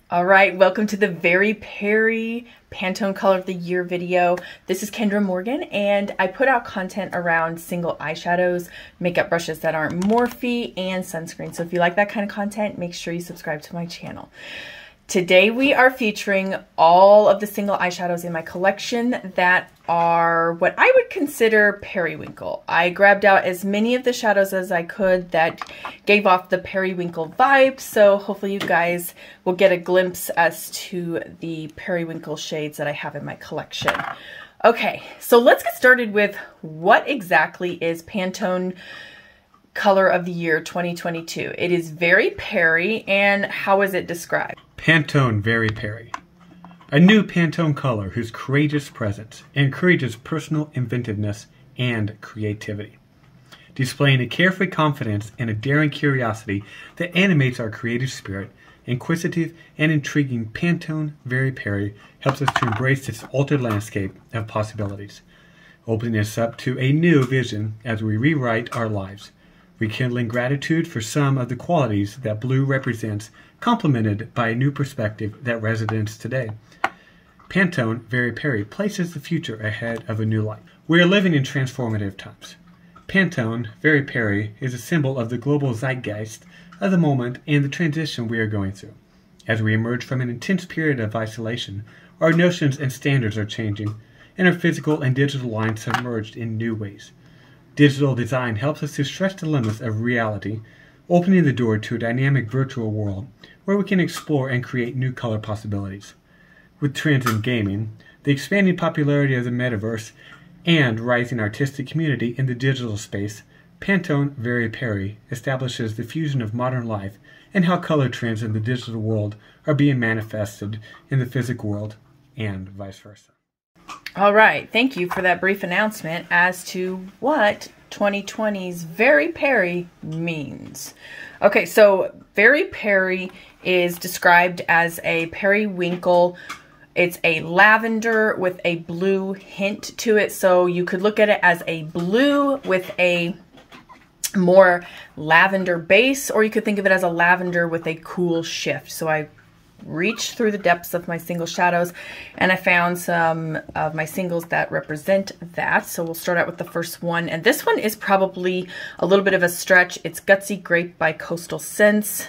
All right, welcome to the Very Peri Pantone Color of the Year video. This is Kendra Morgan, and I put out content around single eyeshadows, makeup brushes that aren't Morphe, and sunscreen. So if you like that kind of content, make sure you subscribe to my channel. Today we are featuring all of the single eyeshadows in my collection that are what I would consider periwinkle. I grabbed out as many of the shadows as I could that gave off the periwinkle vibe, so hopefully you guys will get a glimpse as to the periwinkle shades that I have in my collection. Okay, so let's get started with what exactly is Pantone Color of the Year 2022. It is Very Peri, and how is it described? Pantone Very Peri. A new Pantone color whose courageous presence encourages personal inventiveness and creativity. Displaying a carefree confidence and a daring curiosity that animates our creative spirit, inquisitive and intriguing Pantone Very Peri helps us to embrace this altered landscape of possibilities, opening us up to a new vision as we rewrite our lives, rekindling gratitude for some of the qualities that blue represents, complemented by a new perspective that resonates today. Pantone Very Peri places the future ahead of a new light. We are living in transformative times. Pantone Very Peri is a symbol of the global zeitgeist of the moment and the transition we are going through. As we emerge from an intense period of isolation, our notions and standards are changing, and our physical and digital lines have merged in new ways. Digital design helps us to stretch the limits of reality, opening the door to a dynamic virtual world where we can explore and create new color possibilities. With trends in gaming, the expanding popularity of the metaverse, and rising artistic community in the digital space, Pantone Very Peri establishes the fusion of modern life and how color trends in the digital world are being manifested in the physical world, and vice versa. All right, thank you for that brief announcement as to what 2020's Very Peri means. Okay, so Very Peri is described as a periwinkle. It's a lavender with a blue hint to it, so you could look at it as a blue with a more lavender base, or you could think of it as a lavender with a cool shift. So I reached through the depths of my single shadows and I found some of my singles that represent that. So we'll start out with the first one, and this one is probably a little bit of a stretch. It's Gutsy Grape by Coastal Scents.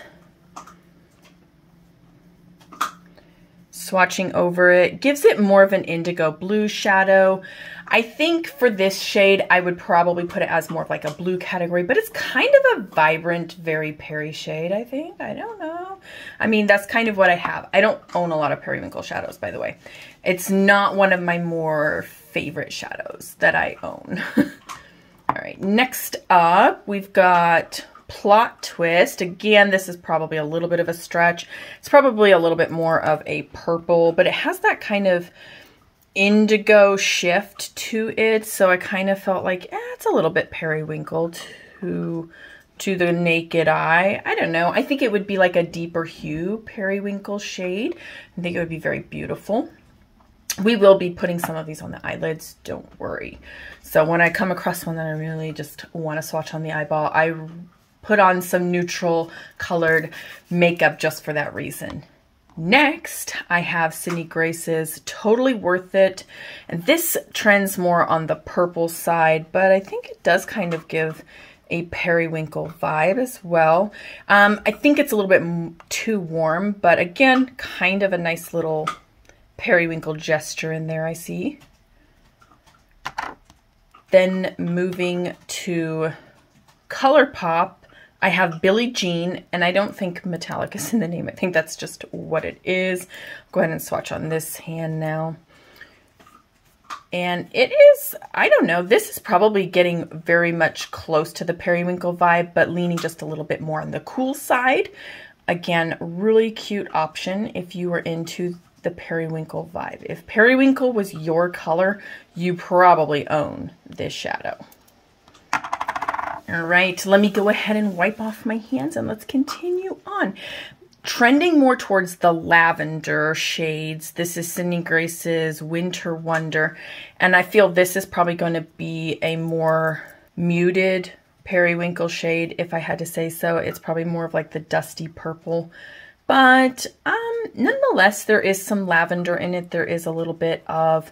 Swatching over it gives it more of an indigo blue shadow. I think for this shade I would probably put it as more of like a blue category, but it's kind of a vibrant Very Peri shade, I think. I don't know. I mean, that's kind of what I have. I don't own a lot of periwinkle shadows, by the way. It's not one of my more favorite shadows that I own. All right, next up we've got Plot Twist. Again, this is probably a little bit of a stretch. It's probably a little bit more of a purple, but it has that kind of indigo shift to it, so I kind of felt like it's a little bit periwinkle to the naked eye. I don't know. I think it would be like a deeper hue periwinkle shade. I think it would be very beautiful. We will be putting some of these on the eyelids, don't worry. So when I come across one that I really just want to swatch on the eyeball, I put on some neutral colored makeup just for that reason. Next, I have Sydney Grace's Totally Worth It. And this trends more on the purple side, but I think it does kind of give a periwinkle vibe as well. I think it's a little bit too warm, but again, kind of a nice little periwinkle gesture in there, I see. Then moving to ColourPop, I have Billie Jean, and I don't think metallic is in the name. I think that's just what it is. Go ahead and swatch on this hand now. And it is, I don't know, this is probably getting very much close to the periwinkle vibe, but leaning just a little bit more on the cool side. Again, really cute option if you were into the periwinkle vibe. If periwinkle was your color, you probably own this shadow. All right, let me go ahead and wipe off my hands and let's continue on. Trending more towards the lavender shades. This is Sydney Grace's Winter Wonder, and I feel this is probably going to be a more muted periwinkle shade, if I had to say so. It's probably more of like the dusty purple But nonetheless, there is some lavender in it. There is a little bit of,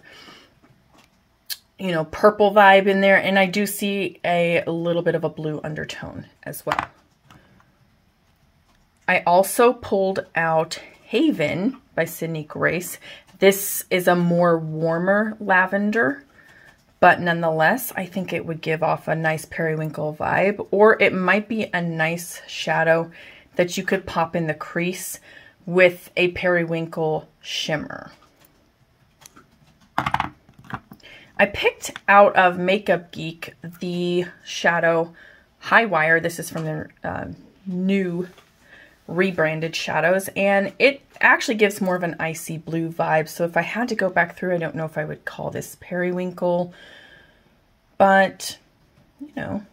you know, purple vibe in there. And I do see a little bit of a blue undertone as well. I also pulled out Haven by Sydney Grace. This is a more warmer lavender, but nonetheless, I think it would give off a nice periwinkle vibe, or it might be a nice shadow that you could pop in the crease with a periwinkle shimmer. I picked out of Makeup Geek the shadow High Wire. This is from their new rebranded shadows, and it actually gives more of an icy blue vibe. So if I had to go back through, I don't know if I would call this periwinkle, but you know,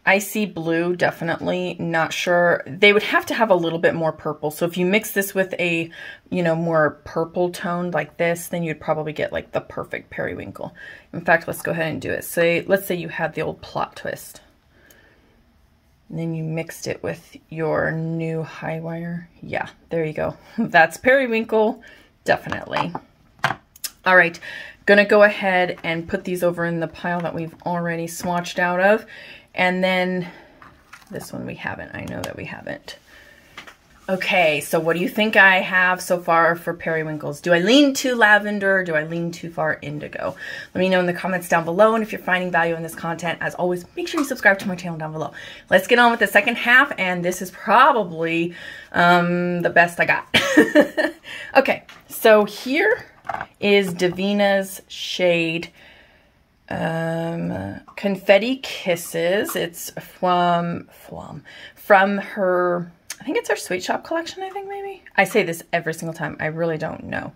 icy blue, definitely. Not sure. They would have to have a little bit more purple. So if you mix this with a, you know, more purple tone like this, then you'd probably get like the perfect periwinkle. In fact, let's go ahead and do it. Let's say you had the old plot twist. And then you mixed it with your new High Wire. Yeah, there you go. That's periwinkle, definitely. All right, gonna go ahead and put these over in the pile that we've already swatched out of. And then this one we haven't. I know that we haven't. Okay, so what do you think I have so far for periwinkles? Do I lean too lavender? Or do I lean too far indigo? Let me know in the comments down below. And if you're finding value in this content, as always, make sure you subscribe to my channel down below. Let's get on with the second half. And this is probably the best I got. Okay, so here is Davina's shade Confetti Kisses. It's from her, I think it's her Sweet Shop collection, I think maybe. I say this every single time. I really don't know.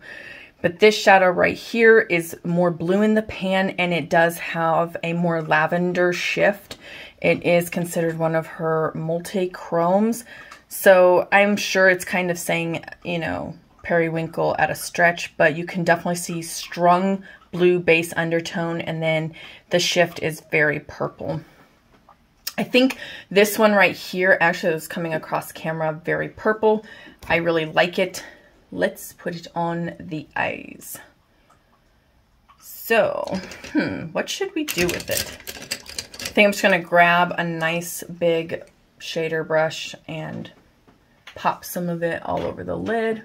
But this shadow right here is more blue in the pan, and it does have a more lavender shift. It is considered one of her multi-chromes. So I'm sure it's kind of saying, you know, periwinkle at a stretch, but you can definitely see strong blue base undertone, and then the shift is very purple. I think this one right here actually is coming across camera very purple. I really like it. Let's put it on the eyes. So, what should we do with it? I think I'm just gonna grab a nice big shader brush and pop some of it all over the lid.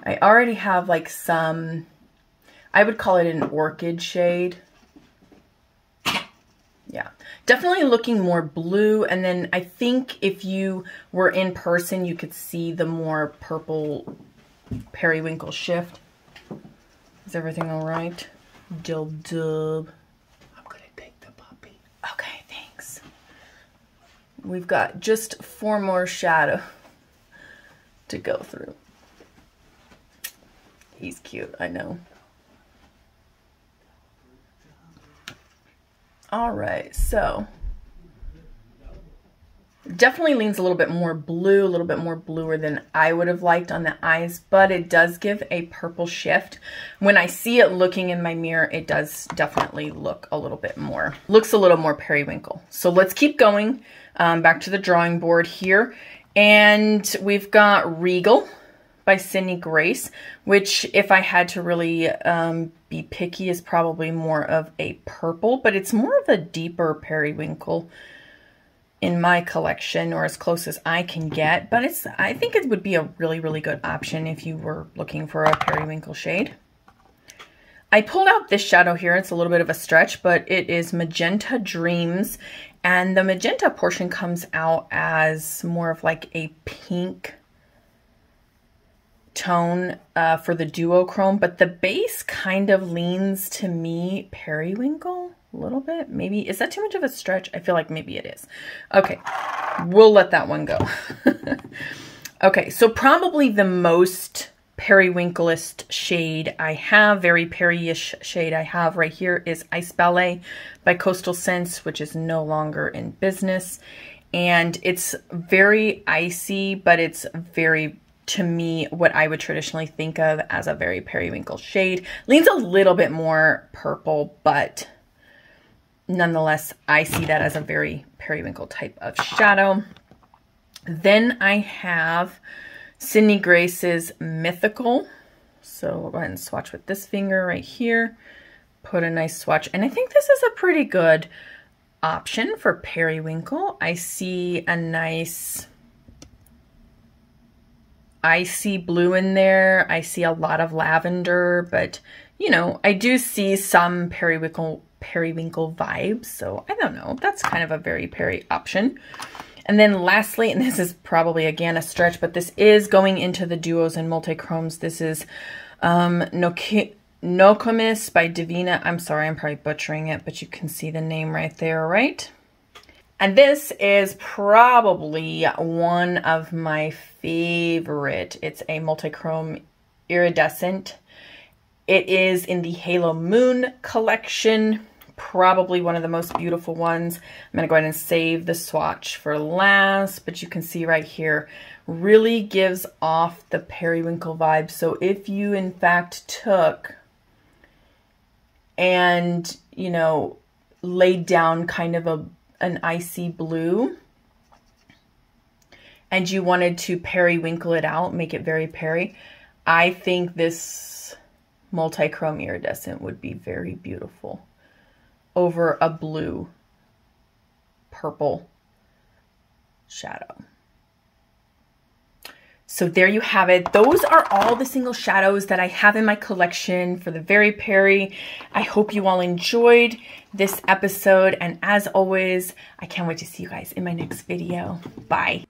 I already have like some, I would call it an orchid shade. Yeah, definitely looking more blue. And then I think if you were in person, you could see the more purple periwinkle shift. Is everything all right? Dub dub. I'm gonna take the puppy. Okay, thanks. We've got just 4 more shadow to go through. He's cute, I know. All right, so definitely leans a little bit more blue, a little bit more bluer than I would have liked on the eyes, but it does give a purple shift. When I see it looking in my mirror, it does definitely look a little bit more, looks a little more periwinkle. So let's keep going back to the drawing board here. And we've got Regal by Sydney Grace, which if I had to really be picky is probably more of a purple, but it's more of a deeper periwinkle in my collection, or as close as I can get. But it's, I think it would be a really, really good option if you were looking for a periwinkle shade. I pulled out this shadow here. It's a little bit of a stretch, but it is Magenta Dreams. And the magenta portion comes out as more of like a pink tone for the duochrome, but the base kind of leans to me periwinkle a little bit. Maybe, is that too much of a stretch? I feel like maybe it is. Okay, we'll let that one go. Okay, so probably the most periwinkleist shade I have, very Peri-ish shade I have right here is Ice Ballet by Coastal Scents, which is no longer in business. And it's very icy, but it's very, to me, what I would traditionally think of as a very periwinkle shade. Leans a little bit more purple, but nonetheless, I see that as a very periwinkle type of shadow. Then I have Sydney Grace's Mythical. So we'll go ahead and swatch with this finger right here. Put a nice swatch. And I think this is a pretty good option for periwinkle. I see a nice icy blue in there. I see a lot of lavender, but you know, I do see some periwinkle vibes. So I don't know. That's kind of a very Peri option. And then lastly, and this is probably again a stretch, but this is going into the duos and multi-chromes. This is Nokomis by Divina. I'm sorry, I'm probably butchering it, but you can see the name right there, right? And this is probably one of my favorite. It's a multi-chrome iridescent. It is in the Halo Moon collection. Probably one of the most beautiful ones. I'm going to go ahead and save the swatch for last, but you can see right here, really gives off the periwinkle vibe. So if you in fact took and, you know, laid down kind of an icy blue and you wanted to periwinkle it out, make it very Peri, I think this multi-chrome iridescent would be very beautiful over a blue purple shadow. So there you have it. Those are all the single shadows that I have in my collection for the very Peri. I hope you all enjoyed this episode. And as always, I can't wait to see you guys in my next video. Bye.